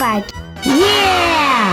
Park. Yeah!